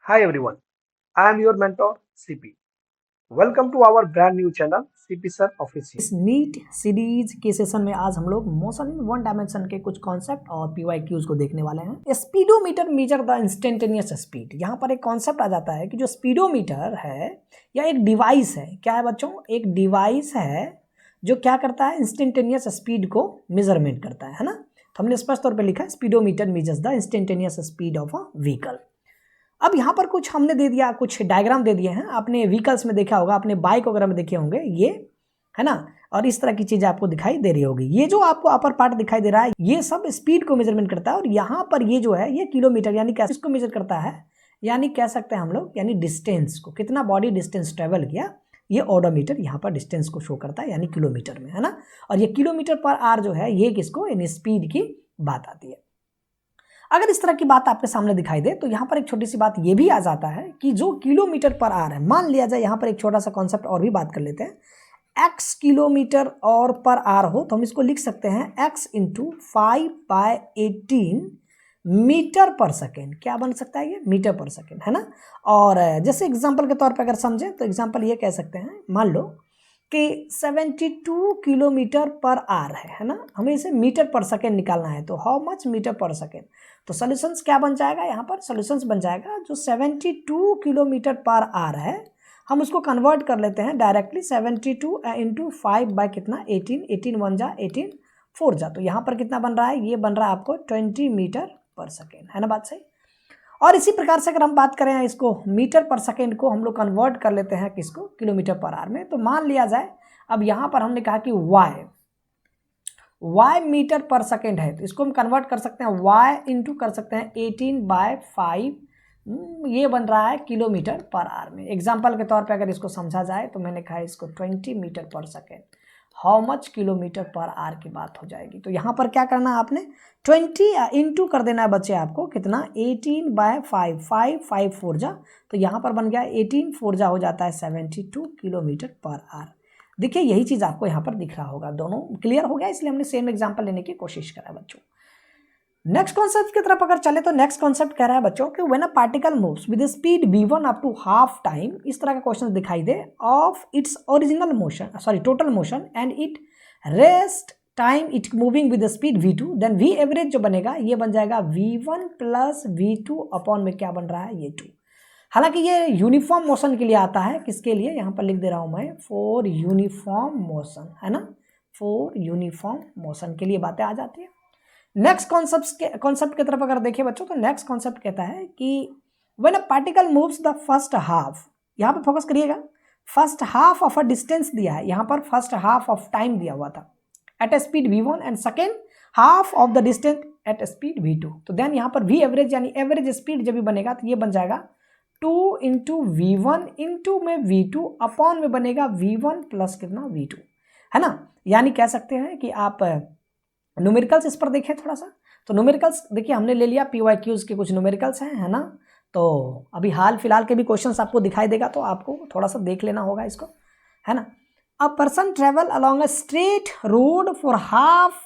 Hi everyone, I am your mentor CP. Welcome to our brand new channel CP Sir Official. इस NEET series के session में आज हम लोग motion in one dimension के कुछ कॉन्सेप्ट और पीवाईक्यूज को देखने वाले हैं। Speedometer measure the instantaneous speed. यहाँ पर एक कॉन्सेप्ट आ जाता है कि जो स्पीडोमीटर है या एक डिवाइस है, क्या है बच्चों, एक डिवाइस है जो क्या करता है, इंस्टेंटेनियस स्पीड को मेजरमेंट करता है ना। तो हमने स्पष्ट तौर पर लिखा है speedometer measures the instantaneous speed of a vehicle. अब यहाँ पर कुछ हमने दे दिया, कुछ डायग्राम दे दिए हैं। आपने व्हीकल्स में देखा होगा, आपने बाइक वगैरह में देखे होंगे, ये है ना। और इस तरह की चीज़ें आपको दिखाई दे रही होगी। ये जो आपको अपर पार्ट दिखाई दे रहा है, ये सब स्पीड को मेजरमेंट करता है। और यहाँ पर ये जो है, ये किलोमीटर यानी क्या, इसको मेजर करता है, यानी कह सकते हैं हम लोग, यानी डिस्टेंस को, कितना बॉडी डिस्टेंस ट्रेवल किया, ये ओडोमीटर यहाँ पर डिस्टेंस को शो करता है, यानी किलोमीटर में, है ना। और ये किलोमीटर पर आवर जो है, ये किसको, यानी स्पीड की बात आती है। अगर इस तरह की बात आपके सामने दिखाई दे तो यहाँ पर एक छोटी सी बात ये भी आ जाता है कि जो किलोमीटर पर आवर है, मान लिया जाए, यहाँ पर एक छोटा सा कॉन्सेप्ट और भी बात कर लेते हैं। x किलोमीटर और पर आवर हो तो हम इसको लिख सकते हैं x इंटू 5/18 मीटर पर सेकेंड। क्या बन सकता है, ये मीटर पर सेकेंड, है ना। और जैसे एग्जांपल के तौर पे अगर समझें तो एग्जांपल ये कह सकते हैं, मान लो कि 72 किलोमीटर पर आवर है ना। हमें इसे मीटर पर सेकेंड निकालना है, तो हाउ मच मीटर पर सेकेंड। तो सोल्यूशंस क्या बन जाएगा, यहाँ पर सोल्यूशंस बन जाएगा जो 72 किलोमीटर पर आवर है, हम उसको कन्वर्ट कर लेते हैं डायरेक्टली 72 इंटू 5 बाय कितना 18, 18 1 जा 18 4 जा, तो यहाँ पर कितना बन रहा है, ये बन रहा है आपको 20 मीटर पर सेकेंड, है ना, बात सही। और इसी प्रकार से अगर हम बात करें इसको मीटर पर सेकेंड को हम लोग कन्वर्ट कर लेते हैं किसको, किलोमीटर पर आवर में। तो मान लिया जाए, अब यहाँ पर हमने कहा कि y मीटर पर सेकेंड है, तो इसको हम कन्वर्ट कर सकते हैं y इंटू कर सकते हैं 18/5, ये बन रहा है किलोमीटर पर आवर में। एग्जाम्पल के तौर पे अगर इसको समझा जाए तो मैंने कहा इसको 20 मीटर पर second, how much kilometre per our की बात हो जाएगी। तो यहाँ पर क्या करना है आपने, 20 इंटू कर देना है बच्चे आपको कितना, 18/5, 5 5 4 जा, तो यहाँ पर बन गया 18 4 जा हो जाता है 72 किलोमीटर पर आवर। देखिए यही चीज़ आपको यहाँ पर दिख रहा होगा, दोनों क्लियर हो गया, इसलिए हमने सेम एग्जाम्पल लेने की कोशिश करा है बच्चों। नेक्स्ट कॉन्सेप्ट की तरफ अगर चले तो नेक्स्ट कॉन्सेप्ट कह रहा है बच्चों कि when a particle moves with speed v1 up to half time, इस तरह का क्वेश्चन दिखाई दे, of its original motion, sorry total motion, and it rest time it moving with speed v2, then v average जो बनेगा ये बन जाएगा v1 प्लस v2 अपॉन में क्या बन रहा है, ये 2। हालांकि ये यूनिफॉर्म मोशन के लिए आता है, किसके लिए, यहाँ पर लिख दे रहा हूँ मैं, फॉर यूनिफॉर्म मोशन, है ना, फॉर यूनिफॉर्म मोशन के लिए बातें आ जाती है। नेक्स्ट कॉन्सेप्ट की तरफ अगर देखें बच्चों, तो नेक्स्ट कॉन्सेप्ट कहता है कि when a particle moves the first half, यहाँ पे फोकस करिएगा, first half of a distance दिया है, यहाँ पर फर्स्ट हाफ ऑफ टाइम दिया हुआ था at a speed v1 and second half of the distance at speed v2, तो देन यहाँ पर v एवरेज यानी एवरेज स्पीड जब भी बनेगा तो ये बन जाएगा 2 इंटू v1 इंटू में v2 अपॉन में बनेगा v1 प्लस कितना v2, है ना। यानी कह सकते हैं कि आप न्यूमेरिकल्स इस पर देखें थोड़ा सा, तो न्यूमेरिकल्स देखिए हमने ले लिया, पीवाईक्यूज के कुछ न्यूमेरिकल्स हैं, है ना। तो अभी हाल फिलहाल के भी क्वेश्चंस आपको दिखाई देगा, तो आपको थोड़ा सा देख लेना होगा इसको, है ना। A person travel along a straight road for half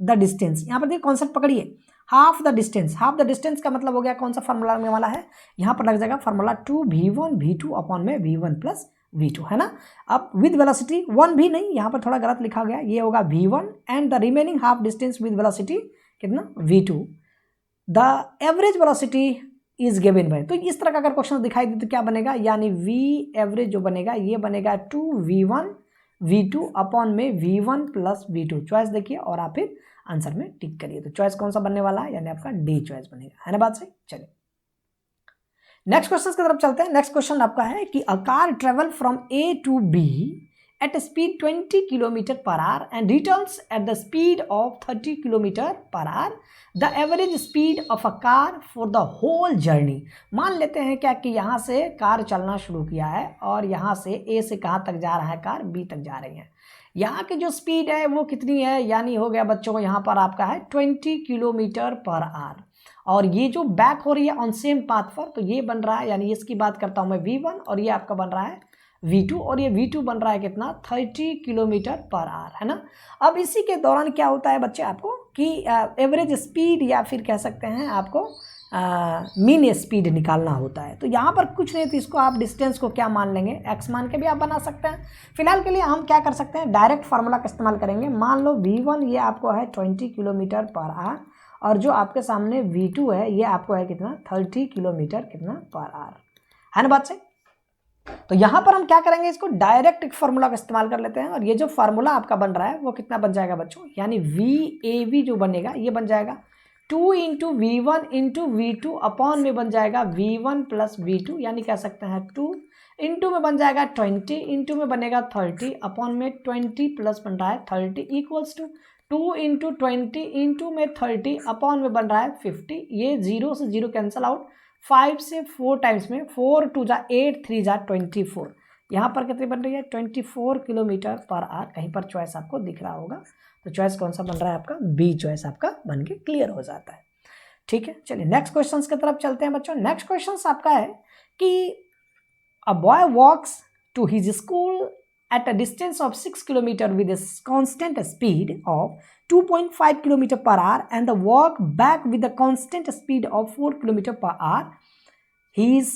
the distance, यहाँ पर देखिए कॉन्सेप्ट पकड़िए, half the distance, half the distance का मतलब हो गया कौन सा फार्मूला में वाला है, यहाँ पर लग जाएगा फार्मूला 2v1 v2 अपॉन में v1 प्लस v2, है ना। अब विद वेलोसिटी 1 भी नहीं, यहाँ पर थोड़ा गलत लिखा गया, ये होगा v1 and the remaining half distance with velocity कितना v2, the average velocity is given by. तो इस तरह का अगर क्वेश्चन दिखाई दे तो क्या बनेगा, यानी v एवरेज जो बनेगा ये बनेगा 2v1 v2 अपॉन में v1 प्लस v2। चॉइस देखिए और आप फिर आंसर में टिक करिए, तो चॉइस कौन सा बनने वाला है, यानी आपका डी चॉइस बनेगा, है ना, बात सही। चलिए नेक्स्ट क्वेश्चन की तरफ चलते हैं। नेक्स्ट क्वेश्चन आपका है कि a car travel from A to B at speed 20 kilometre per hour and returns at the speed of 30 kilometre per hour, the average speed of a car for the whole journey. मान लेते हैं क्या कि यहाँ से car चलना शुरू किया है और यहाँ से ए से कहाँ तक जा रहा है, कार बी तक जा रही है। यहाँ की जो स्पीड है वो कितनी है, यानी हो गया बच्चों यहाँ पर आपका है 20 किलोमीटर पर आवर, और ये जो बैक हो रही है ऑन सेम पाथ पर, तो ये बन रहा है, यानी इसकी बात करता हूँ मैं v1, और ये आपका बन रहा है v2, और ये v2 बन रहा है कितना 30 किलोमीटर पर आवर, है ना। अब इसी के दौरान क्या होता है बच्चे आपको कि एवरेज स्पीड या फिर कह सकते हैं आपको मीन स्पीड निकालना होता है। तो यहाँ पर कुछ नहीं, तो इसको आप डिस्टेंस को क्या मान लेंगे, x मान के भी आप बना सकते हैं। फिलहाल के लिए हम क्या कर सकते हैं, डायरेक्ट फार्मूला का इस्तेमाल करेंगे। मान लो v1 ये आपको है 20 किलोमीटर पर आवर, और जो आपके सामने v2 है ये आपको है कितना, 30 किलोमीटर कितना पर आवर, है ना बात सही। तो यहाँ पर हम क्या करेंगे, इसको डायरेक्ट एक फार्मूला का इस्तेमाल कर लेते हैं, और ये जो फार्मूला आपका बन रहा है वो कितना बन जाएगा बच्चों, यानी VAV जो बनेगा ये बन जाएगा 2 into V1 into V2 upon में बन जाएगा V1 प्लस V2, यानी कह सकते हैं 2 इंटू में बन जाएगा 20 इंटू में बनेगा 30 अपॉन में 20 प्लस बन रहा है 30 इक्वल्स टू 2 इंटू 20 इंटू में 30 अपॉन में बन रहा है 50। ये 0 से 0 कैंसिल आउट, 5 से 4 टाइम्स में 4 2 जा 8 3 जा 24, यहाँ पर कितनी बन रही है 24 किलोमीटर पर आवर। कहीं पर चॉइस आपको दिख रहा होगा, तो चॉइस कौन सा बन रहा है आपका, बी चॉइस आपका बन के क्लियर हो जाता है। ठीक है, चलिए नेक्स्ट क्वेश्चन की तरफ चलते हैं बच्चों। नेक्स्ट क्वेश्चन आपका है कि a boy walks to his school at a distance of 6 km with a constant speed of 2.5 km per hour and the walk back with a constant speed of 4 km per hour. His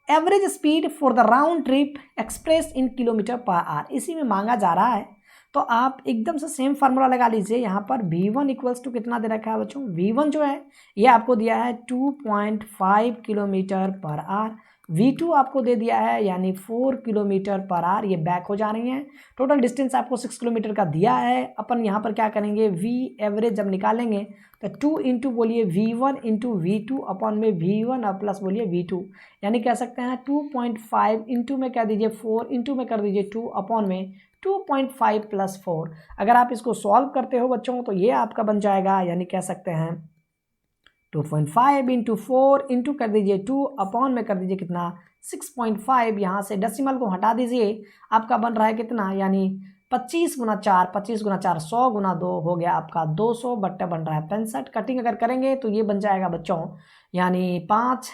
average speed for the round trip expressed in kilometer per hour इसी में मांगा जा रहा है। तो आप एकदम से सेम फार्मूला लगा लीजिए। यहाँ पर v1 इक्वल्स टू कितना दे रखा है बच्चों, v1 जो है ये आपको दिया है 2.5 किलोमीटर पर आवर, v2 आपको दे दिया है यानी 4 किलोमीटर पर आवर। ये बैक हो जा रही हैं, टोटल डिस्टेंस आपको 6 किलोमीटर का दिया है। अपन यहाँ पर क्या करेंगे, v एवरेज जब निकालेंगे तो 2 इंटू बोलिए v1 इंटू v2 अपॉन में v1 और प्लस बोलिए v2, यानी कह सकते हैं 2.5 इंटू में कह दीजिए 4 इंटू में कर दीजिए 2 अपॉन में 2.5 प्लस 4। अगर आप इसको सॉल्व करते हो बच्चों तो ये आपका बन जाएगा, यानी कह सकते हैं 2.5 इंटू 4 इंटू कर दीजिए 2 अपॉन में कर दीजिए कितना 6.5। यहाँ से डेसिमल को हटा दीजिए, आपका बन रहा है कितना, यानी 25 गुना 4, 25 गुना 4 100 गुना 2 हो गया आपका 200 बट्टा बन रहा है 65। कटिंग अगर करेंगे तो ये बन जाएगा बच्चों, यानी 5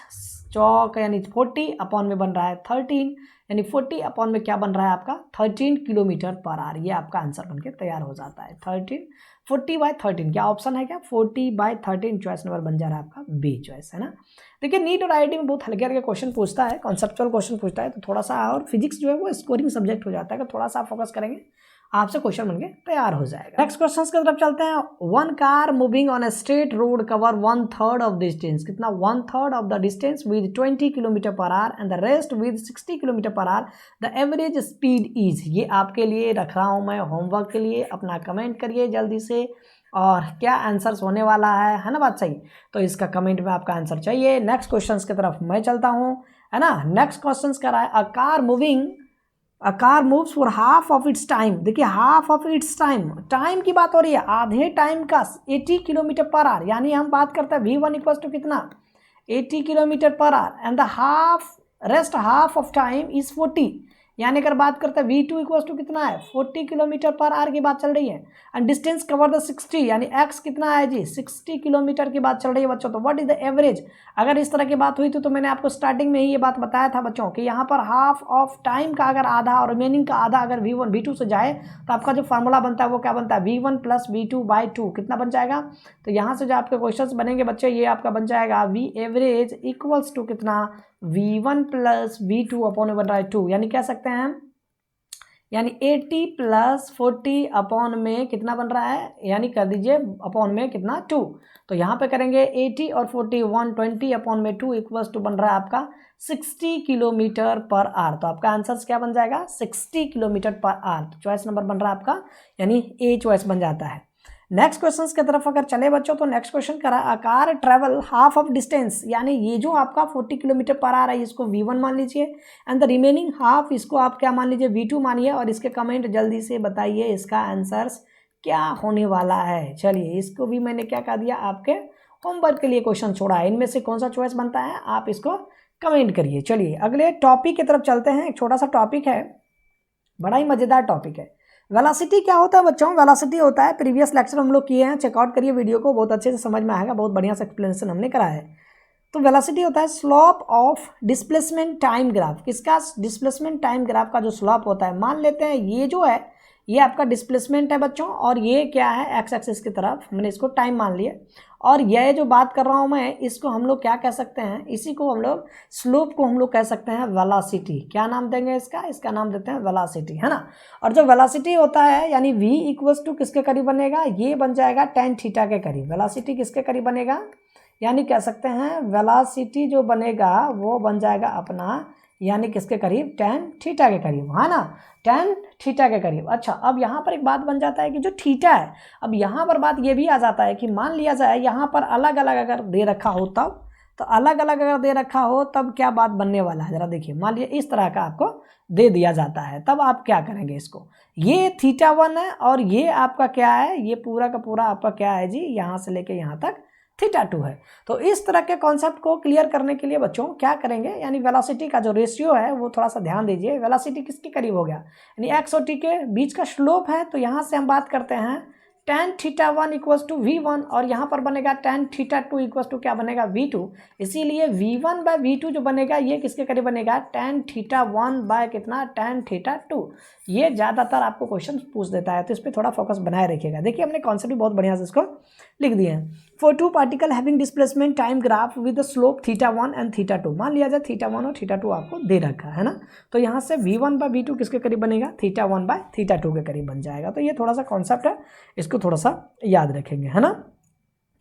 चौक यानी 40 अपॉन में बन रहा है 13, यानी 40 अपॉन में क्या बन रहा है आपका 13 किलोमीटर पर आवर। ये आपका आंसर बनके तैयार हो जाता है 13, 40/13। क्या ऑप्शन है क्या, 40/13 चॉइस नंबर बन जा रहा है आपका बी चॉइस, है ना। देखिए नीट और आईआईटी में बहुत हल्के हल्के क्वेश्चन पूछता है, कॉन्सेप्चुअल क्वेश्चन पूछता है, तो थोड़ा सा, और फिजिक्स जो है वो स्कोरिंग सब्जेक्ट हो जाता है, तो थोड़ा सा फोकस करेंगे आपसे क्वेश्चन बनके तैयार हो जाएगा। नेक्स्ट क्वेश्चन की तरफ चलते हैं। 1 car moving on a straight road cover 1/3 of distance, कितना 1/3 of the distance with 20 kilometre per hour and the rest with 60 kilometre per hour, the average speed is. ये आपके लिए रख रहा हूँ मैं होमवर्क के लिए, अपना कमेंट करिए जल्दी से, और क्या आंसर्स होने वाला है ना बात सही। तो इसका कमेंट में आपका आंसर चाहिए। नेक्स्ट क्वेश्चन की तरफ मैं चलता हूँ, है ना। नेक्स्ट क्वेश्चन कर रहा है a car moves for half of its time. देखिए हाफ ऑफ इट्स टाइम की बात हो रही है, आधे टाइम का 80 किलोमीटर पर आवर, यानी हम बात करते हैं v1 इक्वल्स टू कितना 80 kilometre per hour and the rest half of time is 40, यानी अगर बात करते हैं v2 इक्वल्स टू कितना है 40 किलोमीटर पर आवर की बात चल रही है, एंड डिस्टेंस कवर द 60, यानी x कितना है जी 60 किलोमीटर की बात चल रही है बच्चों। तो व्हाट इज द एवरेज, अगर इस तरह की बात हुई तो मैंने आपको स्टार्टिंग में ही ये बात बताया था बच्चों कि यहाँ पर हाफ ऑफ टाइम का अगर आधा और रिमेनिंग का आधा अगर v1 v2 से जाए तो आपका जो फार्मूला बनता है वो क्या बनता है v1 प्लस v2/2, कितना बन जाएगा। तो यहाँ से जो आपके क्वेश्चन बनेंगे बच्चे, ये आपका बन जाएगा v एवरेज इक्वल्स टू कितना v1 प्लस v2 अपॉन बन रहा है 2, यानी कह सकते हैं यानी 80 प्लस 40 अपॉन में कितना बन रहा है, यानी कर दीजिए अपॉन में कितना 2। तो यहाँ पे करेंगे 80 और 40 120 अपॉन में 2 इक्वल्स टू बन रहा है आपका 60 किलोमीटर पर आवर। तो आपका आंसर क्या बन जाएगा 60 किलोमीटर पर आवर। तो चॉइस नंबर बन रहा है आपका, यानी ए चॉइस बन जाता है। नेक्स्ट क्वेश्चन की तरफ अगर चले बच्चों तो नेक्स्ट क्वेश्चन करा अ car travel half of distance, यानी ये जो आपका 40 किलोमीटर पर आवर है इसको v1 मान लीजिए एंड द रिमेनिंग हाफ इसको आप क्या मान लीजिए v2 मानिए, और इसके कमेंट जल्दी से बताइए इसका आंसर्स क्या होने वाला है। चलिए इसको भी मैंने क्या कह दिया आपके होमवर्क के लिए क्वेश्चन छोड़ा है, इनमें से कौन सा चॉइस बनता है आप इसको कमेंट करिए। चलिए अगले टॉपिक की तरफ चलते हैं। एक छोटा सा टॉपिक है, बड़ा ही मज़ेदार टॉपिक है। वेलोसिटी क्या होता है बच्चों, वेलोसिटी होता है, प्रीवियस लेक्चर हम लोग किए हैं, चेकआउट करिए वीडियो को, बहुत अच्छे से समझ में आएगा, बहुत बढ़िया से एक्सप्लेनेशन हमने करा है। तो वेलोसिटी होता है slope of displacement time graph. किसका, डिस्प्लेसमेंट टाइम ग्राफ का जो स्लोप होता है, मान लेते हैं ये जो है ये आपका डिस्प्लेसमेंट है बच्चों, और ये क्या है एक्स एक्सिस की तरफ, मैंने इसको टाइम मान लिया, और यह जो बात कर रहा हूँ मैं, इसको हम लोग क्या कह सकते हैं, इसी को हम लोग स्लोप को हम लोग कह सकते हैं वेलोसिटी। क्या नाम देंगे इसका, इसका नाम देते हैं वेलोसिटी, है ना। और जो वेलोसिटी होता है यानी v इक्वल्स टू किसके करीब बनेगा, ये बन जाएगा tan थीटा के करीब। वेलोसिटी किसके करीब बनेगा, यानी कह सकते हैं वेलोसिटी जो बनेगा वो बन जाएगा अपना यानी किसके करीब, tan थीटा के करीब, है ना, tan थीटा के करीब। अच्छा, अब यहाँ पर एक बात बन जाता है कि जो थीटा है, अब यहाँ पर बात ये भी आ जाता है कि मान लिया जाए यहाँ पर अलग अलग अगर दे रखा हो तब, तो अलग अलग अगर दे रखा हो तब क्या बात बनने वाला है, जरा देखिए। मान लिया इस तरह का आपको दे दिया जाता है, तब आप क्या करेंगे, इसको ये θ1 है और ये आपका क्या है, ये पूरा का पूरा आपका क्या है जी, यहाँ से लेके यहाँ तक θ2 है। तो इस तरह के कॉन्सेप्ट को क्लियर करने के लिए बच्चों क्या करेंगे, यानी वेलोसिटी का जो रेशियो है वो थोड़ा सा ध्यान दीजिए। वेलोसिटी किसके करीब हो गया, यानी x और t के बीच का स्लोप है, तो यहाँ से हम बात करते हैं tan θ1 इक्वल्स टू v1 और यहाँ पर बनेगा tan θ2 इक्वल्स टू क्या बनेगा, v2। इसीलिए v1 बाय v2 जो बनेगा ये किसके करीब बनेगा, tan θ1 बाय कितना, tan θ2। ये ज़्यादातर आपको क्वेश्चन पूछ देता है, तो इस पर थोड़ा फोकस बनाए रखिएगा। देखिए हमने कॉन्सेप्ट भी बहुत बढ़िया से इसको लिख दिए हैं। For two particle having displacement time graph with the slope θ1 and θ2, मान लिया जाए θ1 और θ2 आपको दे रखा है ना, तो यहाँ से v1 बाय v2 किसके करीब बनेगा, θ1 बाय θ2 के करीब बन जाएगा। तो ये थोड़ा सा कॉन्सेप्ट है, इसको थोड़ा सा याद रखेंगे, है ना।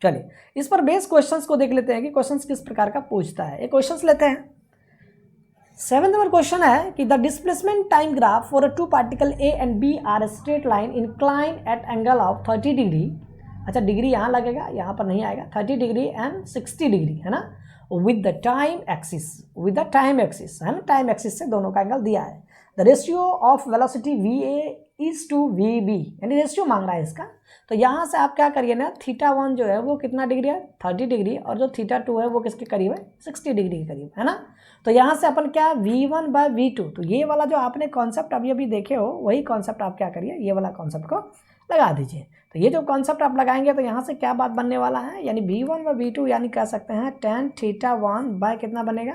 चलिए इस पर बेस क्वेश्चंस को देख लेते हैं कि क्वेश्चंस किस प्रकार का पूछता है। एक क्वेश्चंस लेते हैं। 7th नंबर क्वेश्चन है कि the displacement time graph for a two particle A and B are straight line incline at angle of 30 degree. अच्छा, डिग्री यहाँ लगेगा, यहाँ पर नहीं आएगा, 30 डिग्री एंड 60 डिग्री, है ना, with the time axis, with the time axis, है ना, टाइम एक्सिस से दोनों का एंगल दिया है। The ratio of velocity V A is to V B, यानी रेशियो मांग रहा है इसका। तो यहाँ से आप क्या करिए ना, θ1 जो है वो कितना डिग्री है, 30 डिग्री, और जो θ2 है वो किसके करीब है, 60 डिग्री के करीब, है ना। तो यहाँ से अपन क्या, v1 बाय v2, तो ये वाला जो आपने कॉन्सेप्ट अभी अभी देखे हो वही कॉन्सेप्ट आप क्या करिए, ये वाला कॉन्सेप्ट को लगा दीजिए। तो ये जो कॉन्सेप्ट आप लगाएंगे तो यहाँ से क्या बात बनने वाला है, यानी v1 बाय v2 यानी कह सकते हैं tan θ1 बाय कितना बनेगा,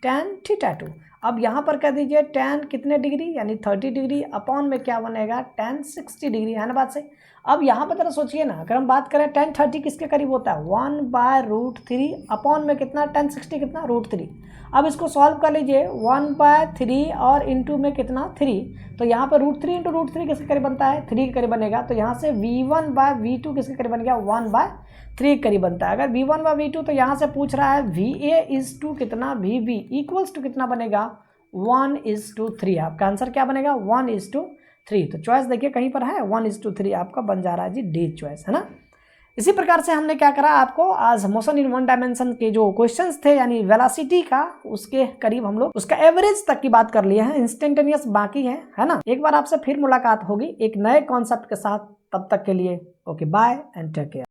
tan θ2। अब यहाँ पर कह दीजिए tan कितने डिग्री, यानी 30 डिग्री अपॉन में क्या बनेगा, tan 60 डिग्री, है ना बात सही। अब यहाँ पर जरा सोचिए ना, अगर हम बात करें tan 30 किसके करीब होता है, 1/√3 अपॉन में कितना, tan 60 कितना, √3। अब इसको सॉल्व कर लीजिए, 1/3 और इंटू में कितना, 3, तो यहाँ पर √3 इंटू √3 किसके करीब बनता है, 3 के करीब बनेगा। तो यहाँ से v1 बाय v2 किसके करीब बन गया, 1/3 के करीब बनता है। अगर v1 बाय v2 तो यहाँ से पूछ रहा है va इज टू कितना, vb इक्वल्स टू कितना बनेगा, 1:3। आपका आंसर क्या बनेगा, 1:3। तो चॉइस देखिए कहीं पर है, 1:3 आपका बन जा रहा है जी डी चॉइस, है ना। इसी प्रकार से हमने क्या करा, आपको आज मोशन इन वन डायमेंशन के जो क्वेश्चंस थे यानी वेलोसिटी का, उसके करीब हम लोग उसका एवरेज तक की बात कर लिए हैं, इंस्टेंटेनियस बाकी है ना। एक बार आपसे फिर मुलाकात होगी एक नए कॉन्सेप्ट के साथ, तब तक के लिए okay bye and take care.